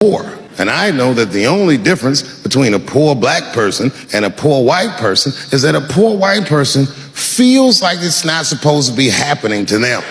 poor. And I know that the only difference between a poor black person and a poor white person is that a poor white person feels like it's not supposed to be happening to them.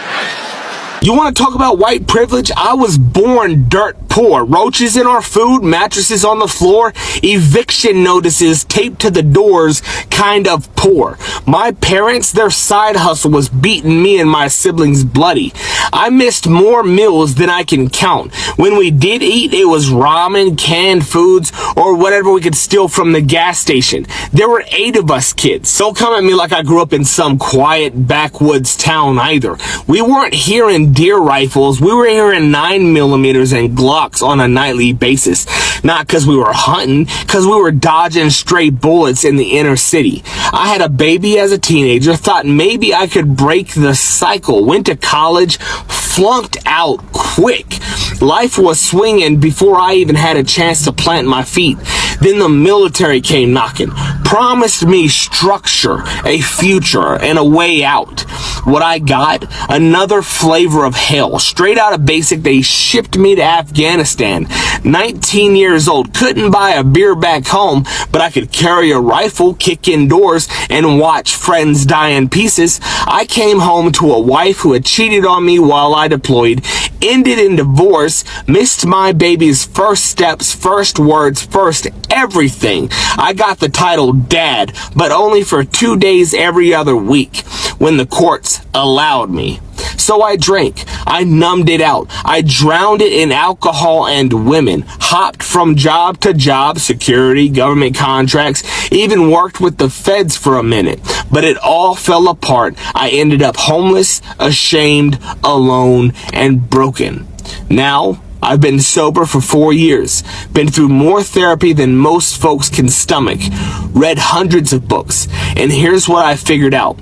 You want to talk about white privilege? I was born dirt poor. Roaches in our food, mattresses on the floor, eviction notices taped to the doors, kind of poor. My parents, their side hustle was beating me and my siblings bloody. I missed more meals than I can count. When we did eat, it was ramen, canned foods, or whatever we could steal from the gas station. There were 8 of us kids. Don't come at me like I grew up in some quiet backwoods town either. We weren't hearing deer rifles. We were hearing 9mm and Glocks on a nightly basis. Not because we were hunting, because we were dodging stray bullets in the inner city. I had a baby as a teenager, thought maybe I could break the cycle, went to college, flunked out quick. Life was swinging before I even had a chance to plant my feet. Then the military came knocking, promised me structure, a future, and a way out. What I got? Another flavor of hell. Straight out of basic, they shipped me to Afghanistan. 19 years old, couldn't buy a beer back home, but I could carry a rifle, kick indoors, and watch friends die in pieces. I came home to a wife who had cheated on me while I deployed, ended in divorce, missed my baby's first steps, first words, first everything. I got the title Dad, but only for 2 days every other week when the courts allowed me. So I drank. I numbed it out. I drowned it in alcohol and women. Hopped from job to job, security, government contracts, even worked with the feds for a minute. But it all fell apart. I ended up homeless, ashamed, alone, and broken. Now, I've been sober for 4 years, been through more therapy than most folks can stomach, read hundreds of books, and here's what I figured out.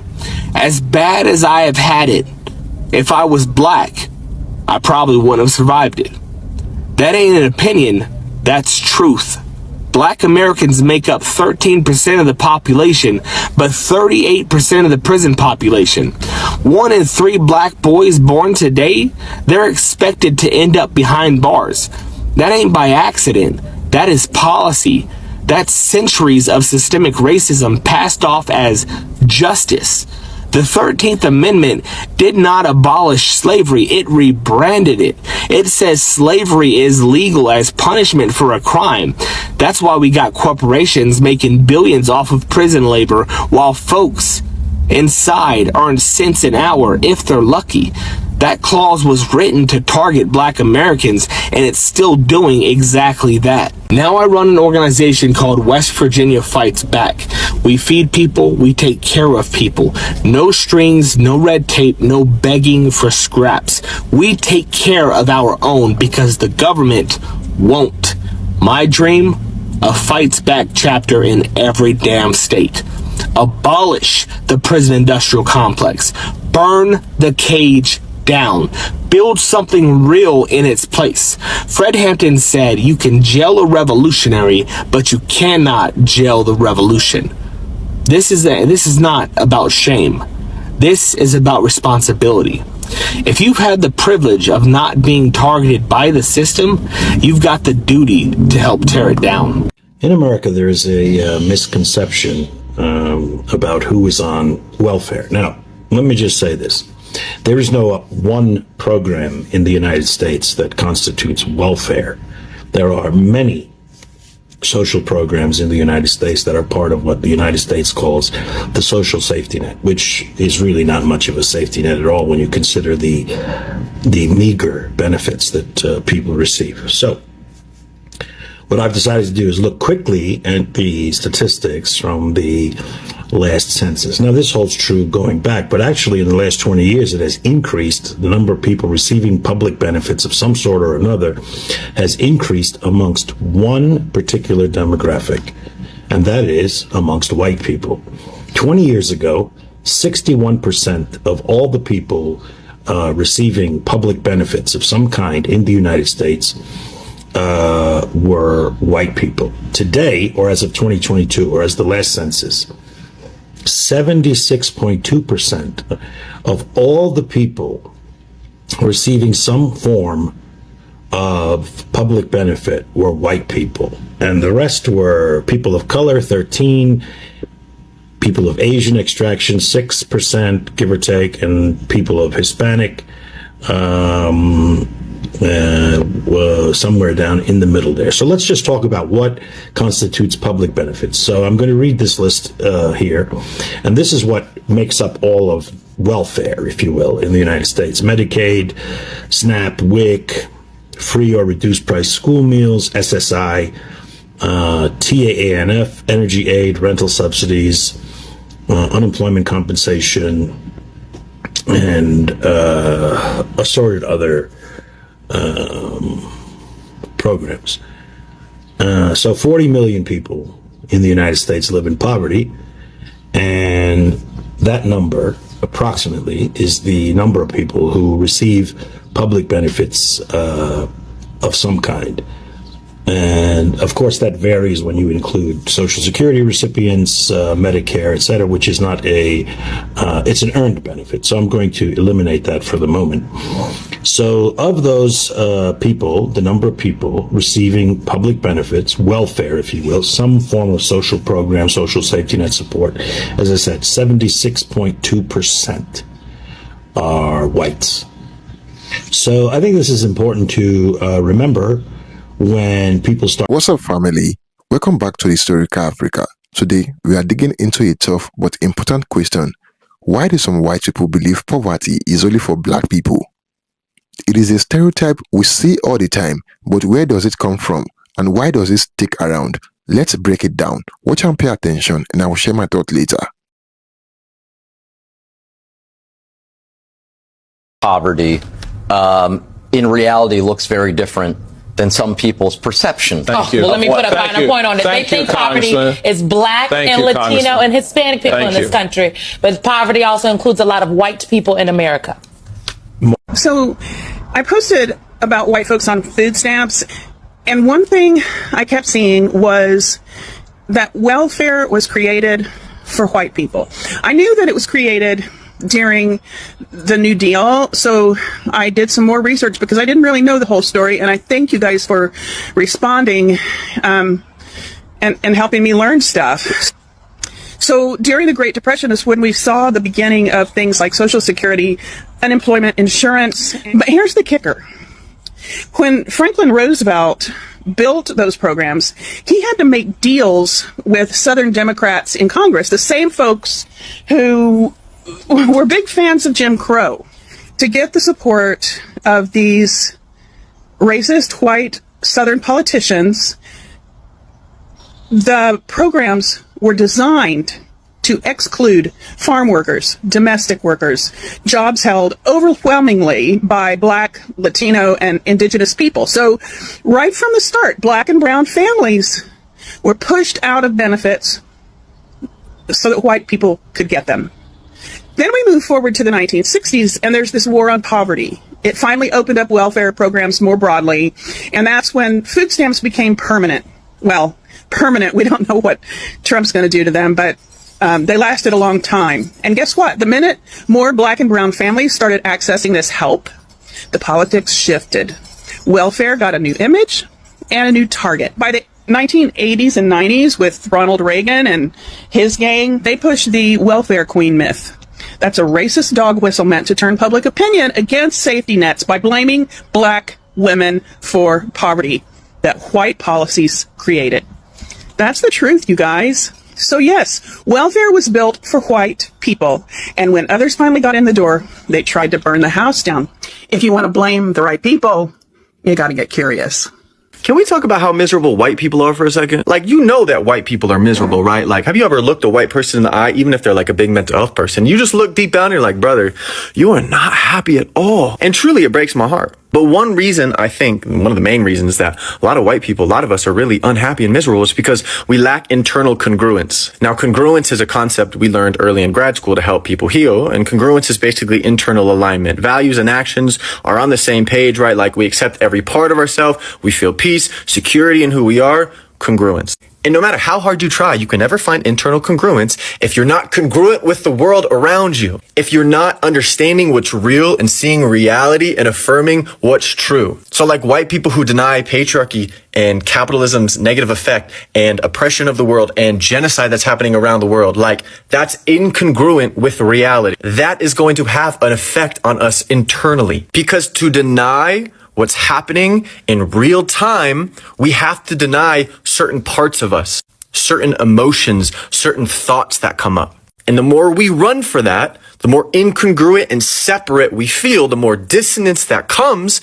As bad as I have had it, if I was black, I probably wouldn't have survived it. That ain't an opinion, that's truth. Black Americans make up 13% of the population, but 38% of the prison population. 1 in 3 black boys born today, they're expected to end up behind bars. That ain't by accident. That is policy. That's centuries of systemic racism passed off as justice. The 13th Amendment did not abolish slavery, it rebranded it. It says slavery is legal as punishment for a crime. That's why we got corporations making billions off of prison labor, while folks inside earn cents an hour if they're lucky. That clause was written to target black Americans, and it's still doing exactly that. Now I run an organization called West Virginia Fights Back. We feed people, we take care of people. No strings, no red tape, no begging for scraps. We take care of our own because the government won't. My dream? A Fights Back chapter in every damn state. Abolish the prison industrial complex. Burn the cage down. Build something real in its place. Fred Hampton said, you can jail a revolutionary, but you cannot jail the revolution. This is not about shame. This is about responsibility. If you've had the privilege of not being targeted by the system, you've got the duty to help tear it down. In America, there is a misconception about who is on welfare. Now, let me just say this. There is no one program in the United States that constitutes welfare. There are many social programs in the United States that are part of what the United States calls the social safety net, which is really not much of a safety net at all when you consider the meager benefits that people receive. So what I've decided to do is look quickly at the statistics from the last census. Now, this holds true going back, but actually in the last 20 years, it has increased. The number of people receiving public benefits of some sort or another has increased amongst one particular demographic, and that is amongst white people. 20 years ago, 61% of all the people receiving public benefits of some kind in the United States were white people. Today, or as of 2022, or as the last census, 76.2% of all the people receiving some form of public benefit were white people, and the rest were people of color, 13, people of Asian extraction, 6%, give or take, and people of Hispanic, somewhere down in the middle there. So let's just talk about what constitutes public benefits. So I'm going to read this list here, and this is what makes up all of welfare, if you will, in the United States. Medicaid, SNAP, WIC, free or reduced price school meals, SSI, TAANF, energy aid, rental subsidies, unemployment compensation, and assorted other programs. So 40 million people in the United States live in poverty, and that number approximately is the number of people who receive public benefits of some kind. And of course that varies when you include Social Security recipients, Medicare, etc., which is not it's an earned benefit. So I'm going to eliminate that for the moment. So of those people, the number of people receiving public benefits, welfare, if you will, some form of social program, social safety net support, as I said, 76.2% are whites. So I think this is important to remember when people start. What's up, family? Welcome back to Historical Africa. Today, we are digging into a tough but important question. Why do some white people believe poverty is only for black people? It is a stereotype we see all the time, but where does it come from? And why does it stick around? Let's break it down. Watch and pay attention, and I will share my thought later. Poverty, in reality, looks very different than some people's perception. Thank you. Well, let me put a finer point on it. They think poverty is black and Latino and Hispanic people in this country, but poverty also includes a lot of white people in America. So I posted about white folks on food stamps, and one thing I kept seeing was that welfare was created for white people. I knew that it was created during the New Deal, so I did some more research because I didn't really know the whole story, and I thank you guys for responding and helping me learn stuff. So during the Great Depression is when we saw the beginning of things like Social Security, unemployment insurance. But here's the kicker. When Franklin Roosevelt built those programs, he had to make deals with Southern Democrats in Congress, the same folks who were big fans of Jim Crow, to get the support of these racist white Southern politicians. The programs were designed to exclude farm workers, domestic workers, jobs held overwhelmingly by black, Latino, and indigenous people. So right from the start, black and brown families were pushed out of benefits so that white people could get them. Then we move forward to the 1960s, and there's this war on poverty. It finally opened up welfare programs more broadly, and that's when food stamps became permanent. Well, permanent, we don't know what Trump's going to do to them, but they lasted a long time. And guess what? The minute more black and brown families started accessing this help, the politics shifted. Welfare got a new image and a new target. By the 1980s and 90s, with Ronald Reagan and his gang, they pushed the welfare queen myth. That's a racist dog whistle meant to turn public opinion against safety nets by blaming black women for poverty that white policies created. That's the truth, you guys. So yes, welfare was built for white people, and when others finally got in the door, they tried to burn the house down. If you want to blame the right people, you got to get curious. Can we talk about how miserable white people are for a second? Like, you know that white people are miserable, right? Like, have you ever looked a white person in the eye, even if they're like a big mental health person? You just look deep down and you're like, brother, you are not happy at all. And truly, it breaks my heart. But one reason, I think, one of the main reasons that a lot of white people, a lot of us are really unhappy and miserable is because we lack internal congruence. Now, congruence is a concept we learned early in grad school to help people heal. And congruence is basically internal alignment. Values and actions are on the same page, right? Like, we accept every part of ourselves. We feel peace, security in who we are. Congruence. And no matter how hard you try, you can never find internal congruence if you're not congruent with the world around you. If you're not understanding what's real and seeing reality and affirming what's true. So like white people who deny patriarchy and capitalism's negative effect and oppression of the world and genocide that's happening around the world, like that's incongruent with reality. That is going to have an effect on us internally, because to deny what's happening in real time, we have to deny certain parts of us, certain emotions, certain thoughts that come up. And the more we run for that, the more incongruent and separate we feel, the more dissonance that comes,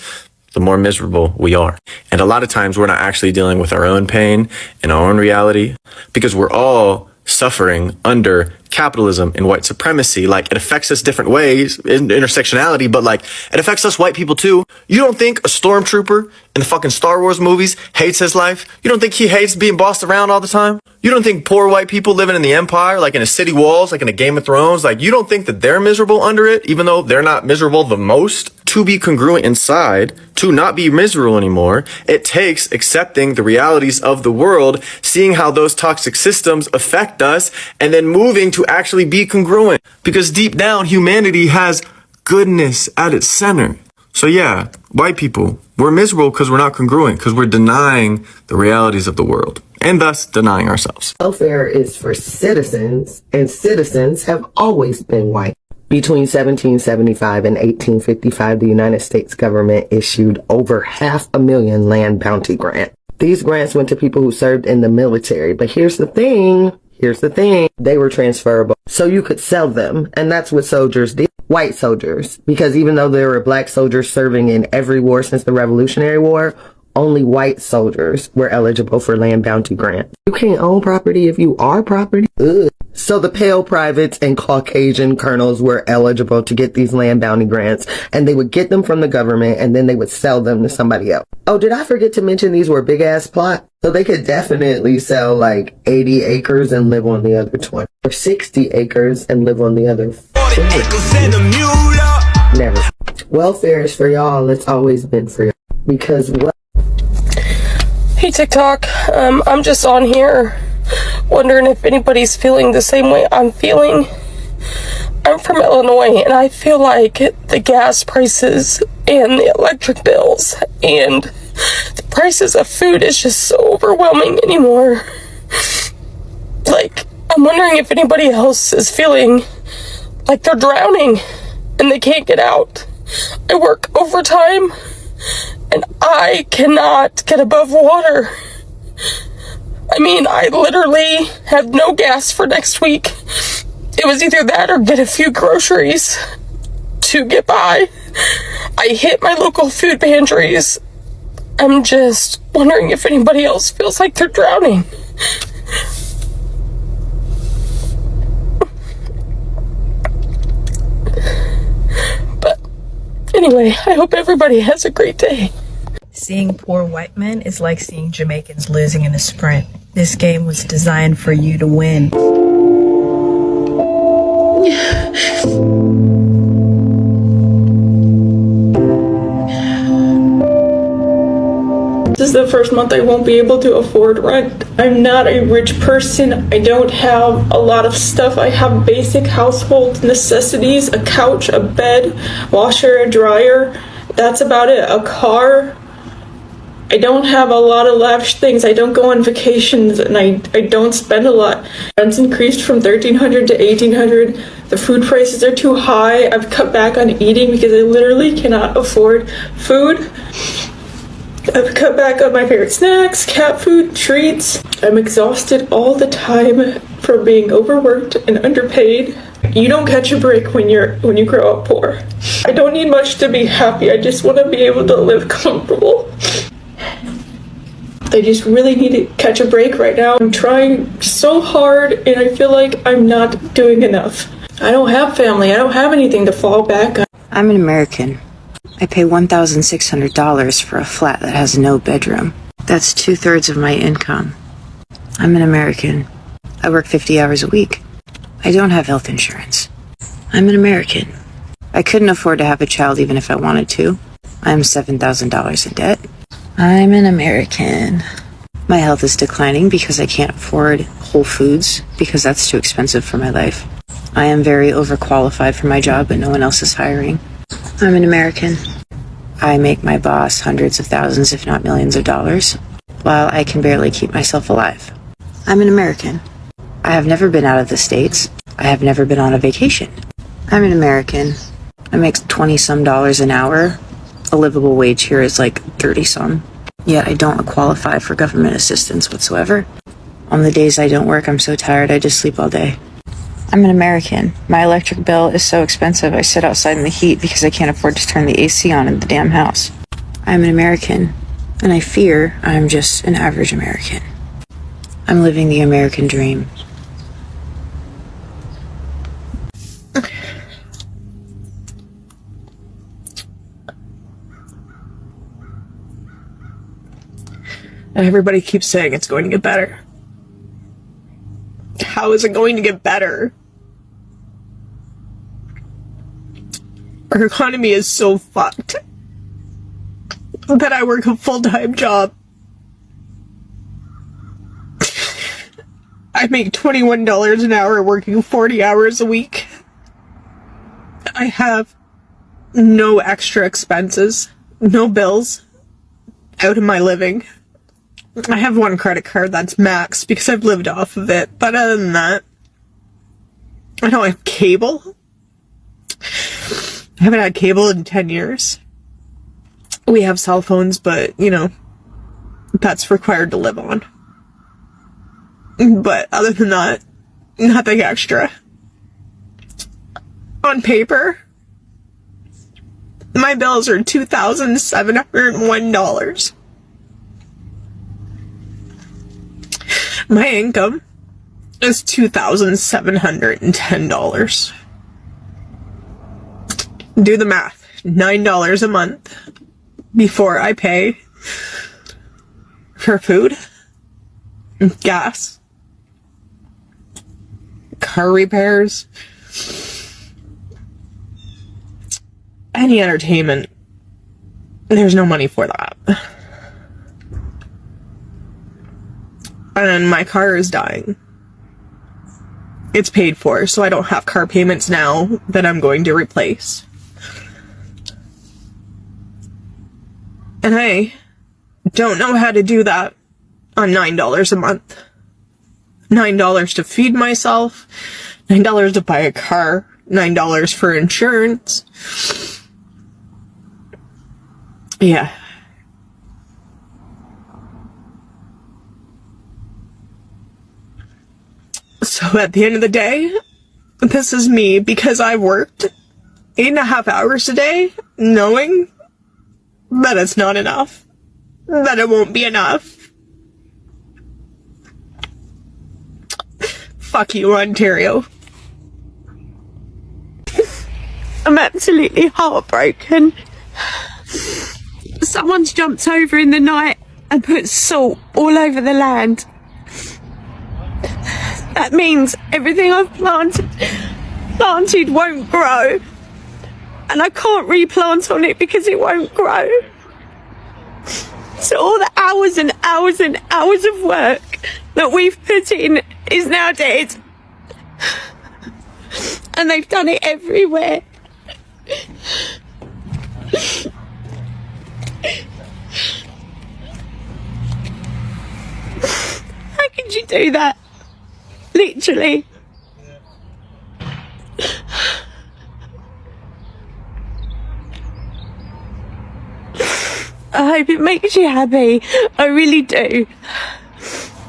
the more miserable we are. And a lot of times we're not actually dealing with our own pain and our own reality, because we're all suffering under capitalism and white supremacy. Like, it affects us different ways in intersectionality, but like, it affects us white people too. You don't think a stormtrooper in the fucking Star Wars movies hates his life? You don't think he hates being bossed around all the time? You don't think poor white people living in the empire, like in a city walls, like in a Game of Thrones, like you don't think that they're miserable under it, even though they're not miserable the most? To be congruent inside, to not be miserable anymore, it takes accepting the realities of the world, seeing how those toxic systems affect us, and then moving to actually be congruent. Because deep down, humanity has goodness at its center. So yeah, white people, we're miserable because we're not congruent, because we're denying the realities of the world, and thus denying ourselves. Welfare is for citizens, and citizens have always been white. Between 1775 and 1855, the United States government issued over 500,000 land bounty grants. These grants went to people who served in the military, but here's the thing, they were transferable, so you could sell them, and that's what soldiers did. White soldiers, because even though there were black soldiers serving in every war since the Revolutionary War, only white soldiers were eligible for land bounty grants. You can't own property if you are property. Ugh. So the pale privates and Caucasian colonels were eligible to get these land bounty grants, and they would get them from the government, and then they would sell them to somebody else. Oh, did I forget to mention these were big ass plots? So they could definitely sell like 80 acres and live on the other 20, or 60 acres and live on the other 40. Never. Welfare is for y'all. It's always been for y'all. Because what? Hey TikTok, I'm just on here wondering if anybody's feeling the same way I'm feeling. I'm from Illinois, and I feel like the gas prices and the electric bills and the prices of food is just so overwhelming anymore. Like, I'm wondering if anybody else is feeling like they're drowning and they can't get out. I work overtime and I cannot get above water. I mean, I literally have no gas for next week. It was either that or get a few groceries to get by. I hit my local food pantries. I'm just wondering if anybody else feels like they're drowning. But anyway, I hope everybody has a great day. Seeing poor white men is like seeing Jamaicans losing in a sprint. This game was designed for you to win. This is the first month I won't be able to afford rent. I'm not a rich person. I don't have a lot of stuff. I have basic household necessities, a couch, a bed, washer, a dryer. That's about it. A car. I don't have a lot of lavish things. I don't go on vacations, and I don't spend a lot. Rent's increased from $1,300 to $1,800. The food prices are too high. I've cut back on eating because I literally cannot afford food. I've cut back on my favorite snacks, cat food, treats. I'm exhausted all the time from being overworked and underpaid. You don't catch a break when you grow up poor. I don't need much to be happy. I just want to be able to live comfortable. I just really need to catch a break right now. I'm trying so hard and I feel like I'm not doing enough. I don't have family. I don't have anything to fall back on. I'm an American. I pay $1,600 for a flat that has no bedroom. That's 2/3 of my income. I'm an American. I work 50 hours a week. I don't have health insurance. I'm an American. I couldn't afford to have a child even if I wanted to. I'm $7,000 in debt. I'm an American. My health is declining because I can't afford Whole Foods because that's too expensive for my life. I am very overqualified for my job, but no one else is hiring. I'm an American. I make my boss hundreds of thousands, if not millions of dollars, while I can barely keep myself alive. I'm an American. I have never been out of the States. I have never been on a vacation. I'm an American. I make $20-some an hour. A livable wage here is like 30-some. Yet I don't qualify for government assistance whatsoever. On the days I don't work, I'm so tired I just sleep all day. I'm an American. My electric bill is so expensive I sit outside in the heat because I can't afford to turn the AC on in the damn house. I'm an American, and I fear I'm just an average American. I'm living the American dream. Everybody keeps saying it's going to get better. How is it going to get better? Our economy is so fucked that I work a full-time job. I make $21 an hour working 40 hours a week. I have no extra expenses, no bills out of my living. I have one credit card that's maxed because I've lived off of it, but other than that, I don't have cable. I haven't had cable in 10 years. We have cell phones, but, you know, that's required to live on. But other than that, nothing extra. On paper, my bills are $2,701. My income is $2,710. Do the math. $9 a month before I pay for food, gas, car repairs, any entertainment. There's no money for that. And my car is dying. It's paid for, so I don't have car payments now that I'm going to replace. And I don't know how to do that on $9 a month. $9 to feed myself, $9 to buy a car, $9 for insurance. Yeah. So at the end of the day, this is me because I worked 8.5 hours a day knowing that it's not enough, that it won't be enough. Fuck you, Ontario. I'm absolutely heartbroken. Someone's jumped over in the night and put salt all over the land. That means everything I've planted won't grow. And I can't replant on it because it won't grow. So all the hours and hours and hours of work that we've put in is now dead. And they've done it everywhere. How could you do that? Literally. I hope it makes you happy. I really do.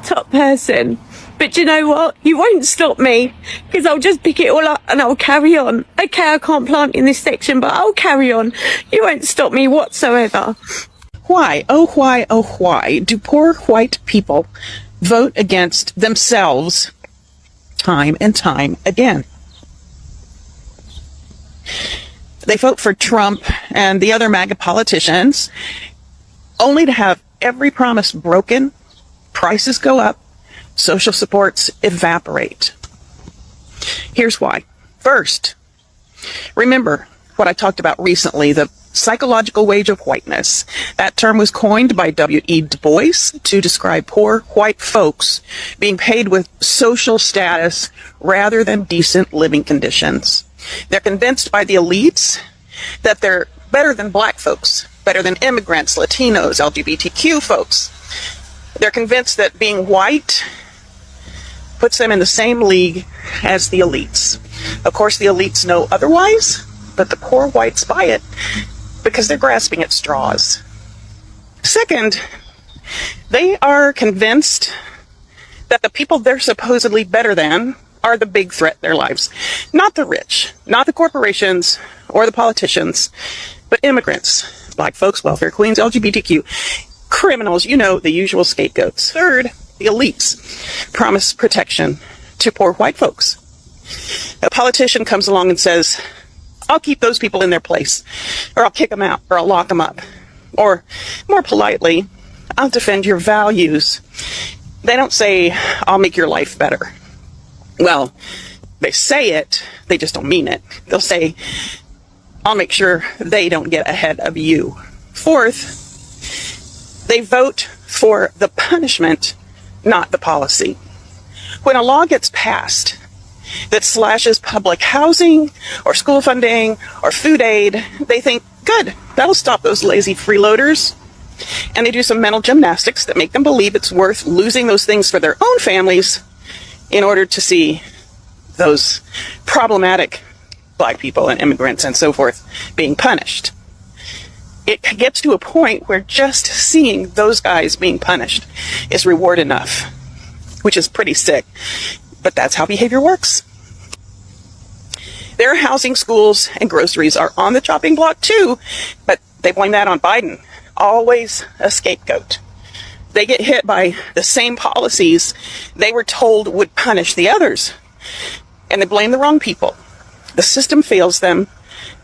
Top person. But you know what? You won't stop me, because I'll just pick it all up and I'll carry on. Okay, I can't plant in this section, but I'll carry on. You won't stop me whatsoever. Why do poor white people vote against themselves time and time again? They vote for Trump and the other MAGA politicians only to have every promise broken, prices go up, social supports evaporate. Here's why. First, remember what I talked about recently, the psychological wage of whiteness. That term was coined by W.E. Du Bois to describe poor white folks being paid with social status rather than decent living conditions. They're convinced by the elites that they're better than black folks, better than immigrants, Latinos, LGBTQ folks. They're convinced that being white puts them in the same league as the elites. Of course, the elites know otherwise, but the poor whites buy it because they're grasping at straws. Second, they are convinced that the people they're supposedly better than are the big threat in their lives. Not the rich, not the corporations or the politicians, but immigrants, black folks, welfare queens, LGBTQ, criminals, you know, the usual scapegoats. Third, the elites promise protection to poor white folks. A politician comes along and says, I'll keep those people in their place, or I'll kick them out, or I'll lock them up. Or, more politely, I'll defend your values. They don't say, I'll make your life better. Well, they say it, they just don't mean it. They'll say, I'll make sure they don't get ahead of you. Fourth, they vote for the punishment, not the policy. When a law gets passed that slashes public housing or school funding or food aid, they think, good, that'll stop those lazy freeloaders. And they do some mental gymnastics that make them believe it's worth losing those things for their own families in order to see those problematic black people and immigrants and so forth being punished. It gets to a point where just seeing those guys being punished is reward enough, which is pretty sick. But that's how behavior works. Their housing, schools, and groceries are on the chopping block too, but they blame that on Biden. Always a scapegoat. They get hit by the same policies they were told would punish the others, and they blame the wrong people. The system fails them,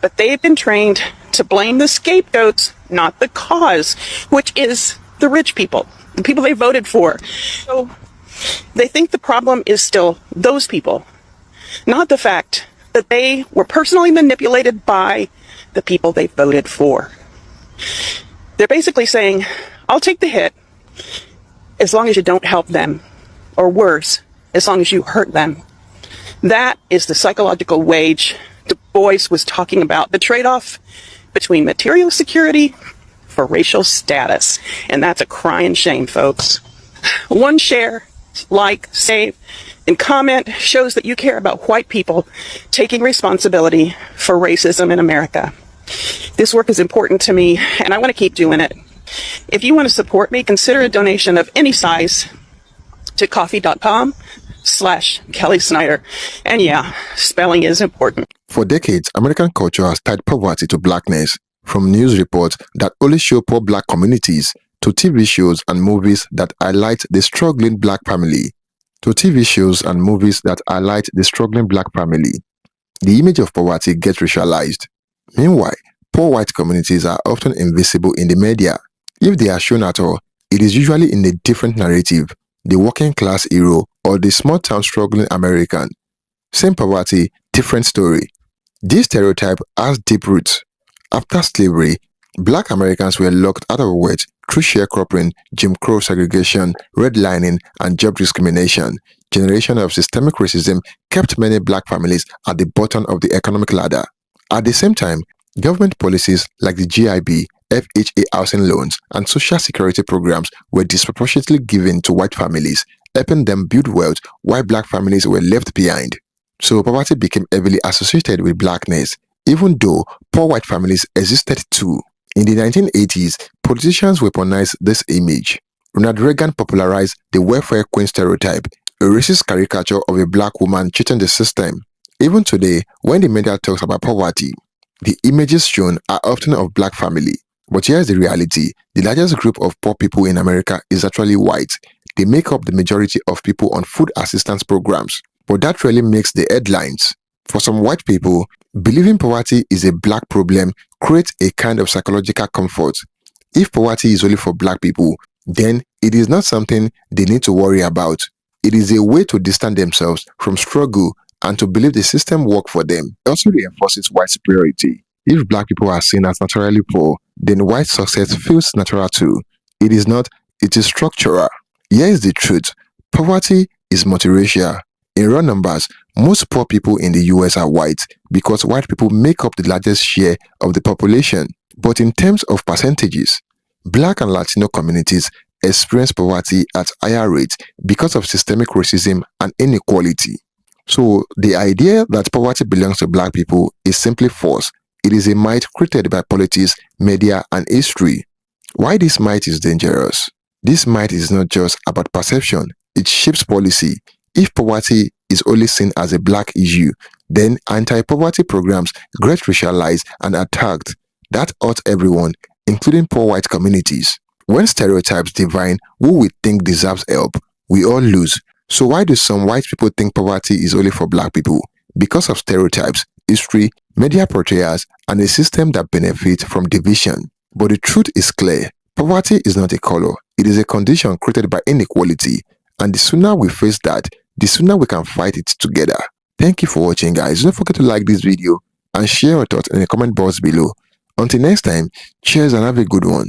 but they've been trained to blame the scapegoats, not the cause, which is the rich people, the people they voted for. So they think the problem is still those people, not the fact that they were personally manipulated by the people they voted for. They're basically saying, I'll take the hit as long as you don't help them, or worse, as long as you hurt them. That is the psychological wage Du Bois was talking about, the trade-off between material security for racial status. And that's a crying shame, folks. One share, like, save, and comment shows that you care about white people taking responsibility for racism in America. This work is important to me, and I want to keep doing it. If you want to support me, consider a donation of any size to coffee.com/Kelly Snyder. And yeah, spelling is important. For decades, American culture has tied poverty to blackness, from news reports that only show poor black communities, to TV shows and movies that highlight the struggling black family. The image of poverty gets racialized. Meanwhile, poor white communities are often invisible in the media. If they are shown at all, it is usually in a different narrative, the working class hero or the small town struggling American. Same poverty, different story. This stereotype has deep roots. After slavery, black Americans were locked out of work through sharecropping, Jim Crow segregation, redlining, and job discrimination. Generation of systemic racism kept many black families at the bottom of the economic ladder. At the same time, government policies like the GIB, FHA housing loans, and social security programs were disproportionately given to white families, helping them build wealth while black families were left behind. So poverty became heavily associated with blackness, even though poor white families existed too. In the 1980s, politicians weaponized this image. Ronald Reagan popularized the welfare queen stereotype, a racist caricature of a black woman cheating the system. Even today, when the media talks about poverty, the images shown are often of black family. But here's the reality: the largest group of poor people in America is actually white. They make up the majority of people on food assistance programs. But that really makes the headlines. For some white people, believing poverty is a black problem creates a kind of psychological comfort. If poverty is only for black people, then it is not something they need to worry about. It is a way to distance themselves from struggle and to believe the system works for them. It also reinforces white superiority. If black people are seen as naturally poor, then white success feels natural too. It is not, it is structural. Here is the truth. Poverty is multiracial. In raw numbers, most poor people in the US are white because white people make up the largest share of the population. But in terms of percentages, black and Latino communities experience poverty at higher rates because of systemic racism and inequality. So the idea that poverty belongs to black people is simply false. It is a myth created by politics, media, and history. Why this myth is dangerous? This myth is not just about perception, it shapes policy. If poverty is only seen as a black issue, then anti-poverty programs get racialized and attacked. That hurts everyone, including poor white communities. When stereotypes define who we think deserves help, we all lose. So why do some white people think poverty is only for black people? Because of stereotypes, history, media portrayals, and a system that benefits from division. But the truth is clear. Poverty is not a color. It is a condition created by inequality. And the sooner we face that, the sooner we can fight it together. Thank you for watching, guys. Don't forget to like this video and share your thoughts in the comment box below. Until next time, cheers and have a good one.